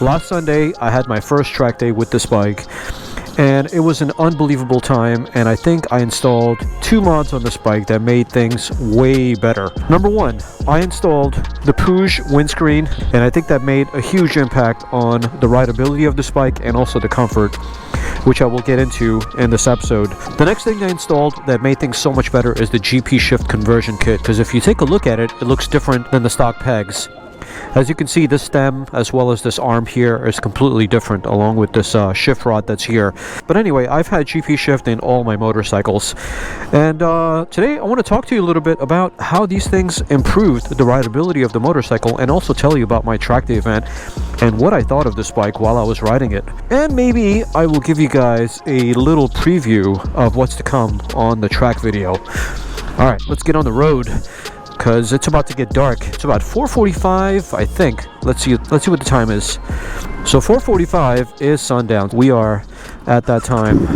Last Sunday, I had my first track day with this bike, and it was an unbelievable time, and I think I installed 2 mods on this bike that made things way better. Number 1, I installed the Puig windscreen, and I think that made a huge impact on the rideability of this bike and also the comfort, which I will get into in this episode. The next thing I installed that made things so much better is the GP shift conversion kit, because if you take a look at it, it looks different than the stock pegs. As you can see, this stem as well as this arm here is completely different, along with this shift rod that's here. But anyway, I've had GP shift in all my motorcycles, and today I want to talk to you a little bit about how these things improved the rideability of the motorcycle, and also tell you about my track day event and what I thought of this bike while I was riding it. And maybe I will give you guys a little preview of what's to come on the track video. Alright, let's get on the road, because it's about to get dark. It's about 4:45, I think. Let's see what the time is. So 4:45 is sundown. We are at that time.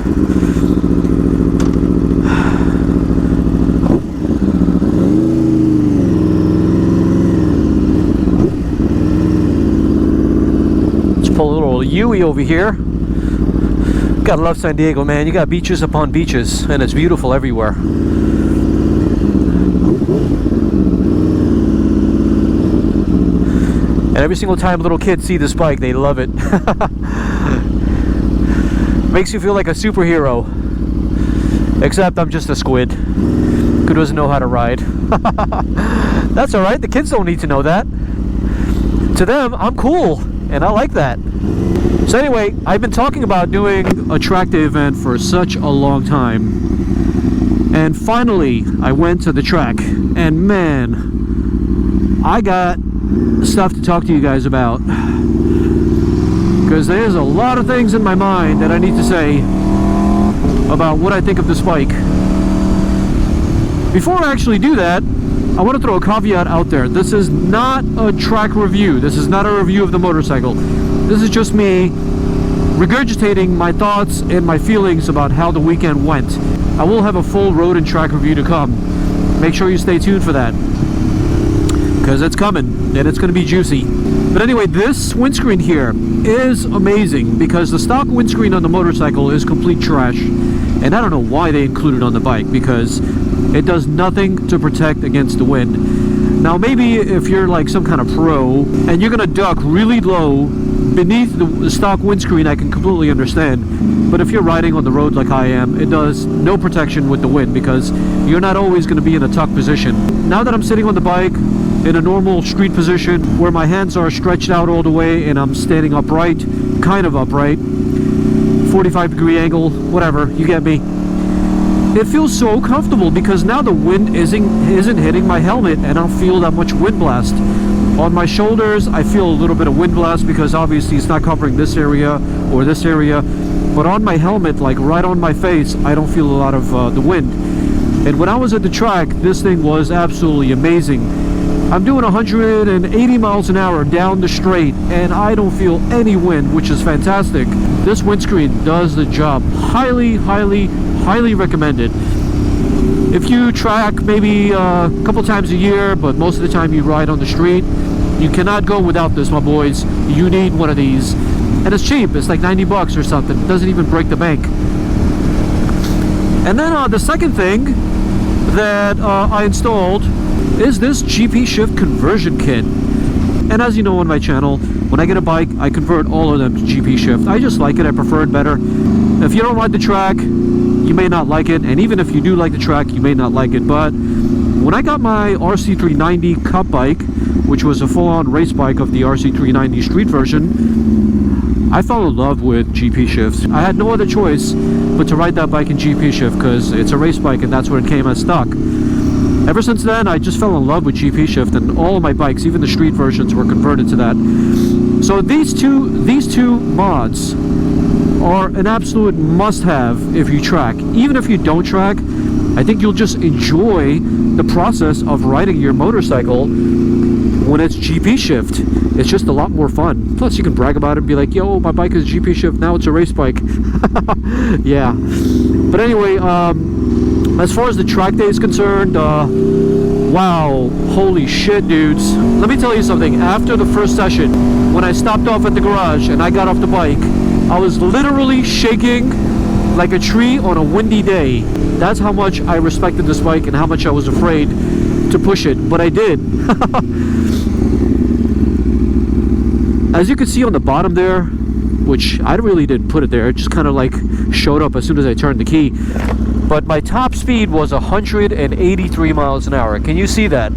Let's pull a little Yui over here. Gotta love San Diego, man. You got beaches upon beaches, and it's beautiful everywhere. And every single time little kids see this bike, they love it. Makes you feel like a superhero. Except I'm just a squid who doesn't know how to ride. That's alright, the kids don't need to know that. To them, I'm cool, and I like that. So anyway, I've been talking about doing a track day event for such a long time. And finally, I went to the track. And man, I got stuff to talk to you guys about, because there's a lot of things in my mind that I need to say about what I think of this bike. Before I actually do that, I want to throw a caveat out there. This is not a track review. This is not a review of the motorcycle. This is just me regurgitating my thoughts and my feelings about how the weekend went. I will have a full road and track review to come. Make sure you stay tuned for that, because it's coming and it's going to be juicy. But anyway, this windscreen here is amazing, because the stock windscreen on the motorcycle is complete trash, and I don't know why they include it on the bike, because it does nothing to protect against the wind. Now maybe if you're like some kind of pro and you're going to duck really low beneath the stock windscreen, I can completely understand. But if you're riding on the road like I am, it does no protection with the wind, because you're not always going to be in a tuck position. Now that I'm sitting on the bike in a normal street position where my hands are stretched out all the way and I'm standing upright, kind of upright, 45-degree angle, whatever, you get me. It feels so comfortable, because now the wind isn't hitting my helmet, and I don't feel that much wind blast. On my shoulders, I feel a little bit of wind blast, because obviously it's not covering this area or this area. But on my helmet, like right on my face, I don't feel a lot of the wind. And when I was at the track, this thing was absolutely amazing. I'm doing 180 miles an hour down the straight, and I don't feel any wind, which is fantastic. This windscreen does the job. Highly, highly, highly recommended. If you track maybe a couple times a year, but most of the time you ride on the street, you cannot go without this, my boys. You need one of these. And it's cheap. It's like 90 bucks or something. It doesn't even break the bank. And then the second thing that I installed is this GP shift conversion kit. And as you know on my channel, when I get a bike, I convert all of them to GP shift. I just like it. I prefer it better. If you don't like the track, you may not like it, and even if you do like the track, you may not like it. But when I got my RC390 Cup bike, which was a full-on race bike of the RC390 street version, I fell in love with GP shifts. I had no other choice but to ride that bike in GP shift, because it's a race bike and that's where it came as stock. Ever since then, I just fell in love with GP shift, and all of my bikes, even the street versions, were converted to that. So these two mods are an absolute must-have if you track. Even if you don't track, I think you'll just enjoy the process of riding your motorcycle when it's GP shift. It's just a lot more fun. Plus you can brag about it and be like, yo, my bike is GP shift, now it's a race bike. Yeah. But anyway, as far as the track day is concerned, wow, holy shit, dudes. Let me tell you something. After the first session, when I stopped off at the garage and I got off the bike, I was literally shaking like a tree on a windy day. That's how much I respected this bike and how much I was afraid to push it, but I did. As you can see on the bottom there, which I really didn't put it there, it just kind of like showed up as soon as I turned the key, but my top speed was 183 miles an hour. Can you see that?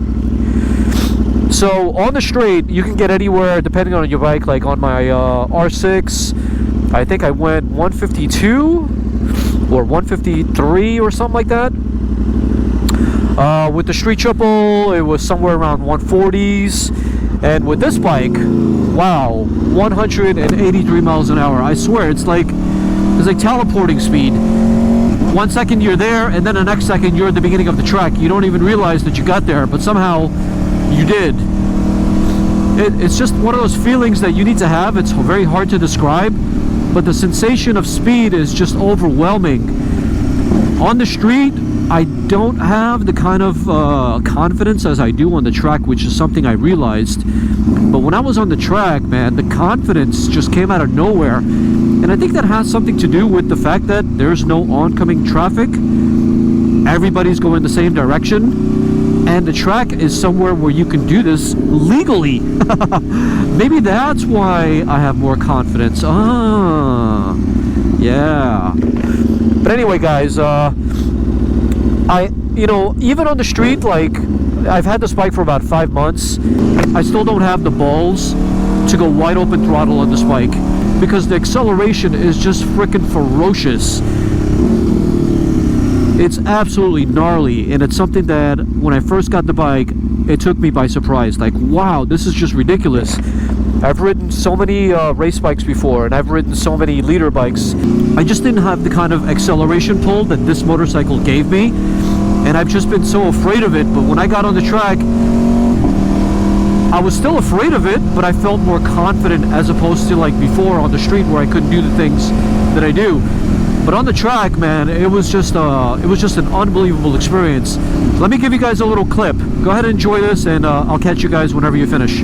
So on the straight, you can get anywhere depending on your bike. Like on my R6, I think I went 152 or 153 or something like that. With the street triple, it was somewhere around 140s, and with this bike, wow, 183 miles an hour. I swear, it's like teleporting speed. 1 second you're there, and then the next second you're at the beginning of the track. You don't even realize that you got there, but somehow you did. It's just one of those feelings that you need to have. It's very hard to describe, but the sensation of speed is just overwhelming. On the street, I don't have the kind of confidence as I do on the track, which is something I realized. But when I was on the track, man, the confidence just came out of nowhere. And I think that has something to do with the fact that there's no oncoming traffic. Everybody's going the same direction. And the track is somewhere where you can do this legally. Maybe that's why I have more confidence. Ah, yeah. But anyway, guys, even on the street, like, I've had this bike for about 5 months. I still don't have the balls to go wide open throttle on this bike because the acceleration is just freaking ferocious. It's absolutely gnarly, and it's something that when I first got the bike, it took me by surprise. Like, wow, this is just ridiculous. I've ridden so many race bikes before, and I've ridden so many leader bikes. I just didn't have the kind of acceleration pull that this motorcycle gave me, and I've just been so afraid of it. But when I got on the track, I was still afraid of it, but I felt more confident as opposed to like before on the street where I couldn't do the things that I do. But on the track, man, it was just an unbelievable experience. Let me give you guys a little clip. Go ahead and enjoy this, and I'll catch you guys whenever you finish.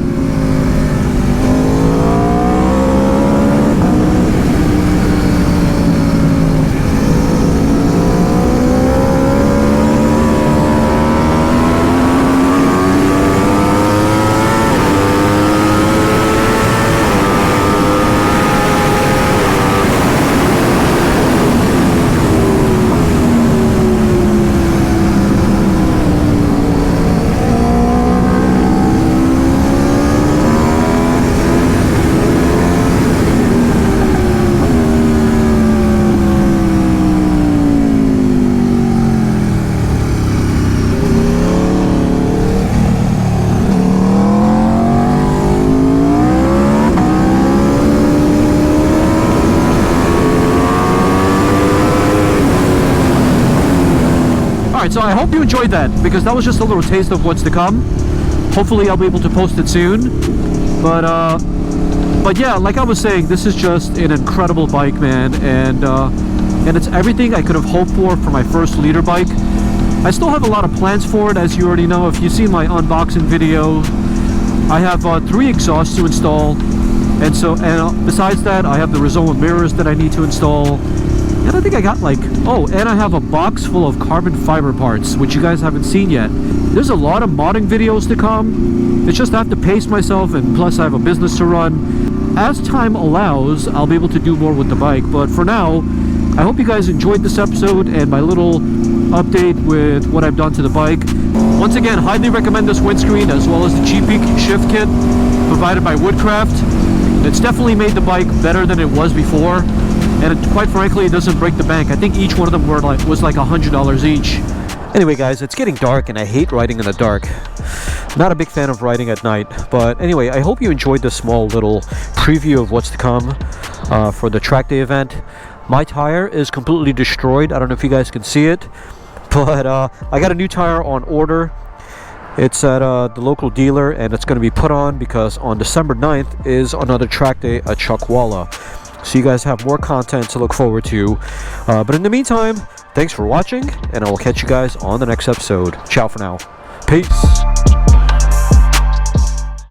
Alright, so I hope you enjoyed that, because that was just a little taste of what's to come. Hopefully I'll be able to post it soon. But yeah, like I was saying, this is just an incredible bike, man, and it's everything I could have hoped for my first leader bike. I still have a lot of plans for it, as you already know. If you've seen my unboxing video, I have 3 exhausts to install, and besides that, I have the Rizoma mirrors that I need to install. And I think I got like, and I have a box full of carbon fiber parts, which you guys haven't seen yet. There's a lot of modding videos to come. It's just I have to pace myself, and plus I have a business to run. As time allows, I'll be able to do more with the bike. But for now, I hope you guys enjoyed this episode and my little update with what I've done to the bike. Once again, highly recommend this windscreen as well as the G-Peak shift kit provided by Woodcraft. It's definitely made the bike better than it was before. And quite frankly, it doesn't break the bank. I think each one of them was like $100 each. Anyway, guys, it's getting dark, and I hate riding in the dark. Not a big fan of riding at night. But anyway, I hope you enjoyed this small little preview of what's to come for the track day event. My tire is completely destroyed. I don't know if you guys can see it, but I got a new tire on order. It's at the local dealer, and it's going to be put on because on December 9th is another track day at Chuckwalla. So you guys have more content to look forward to. But in the meantime, thanks for watching, and I will catch you guys on the next episode. Ciao for now. Peace.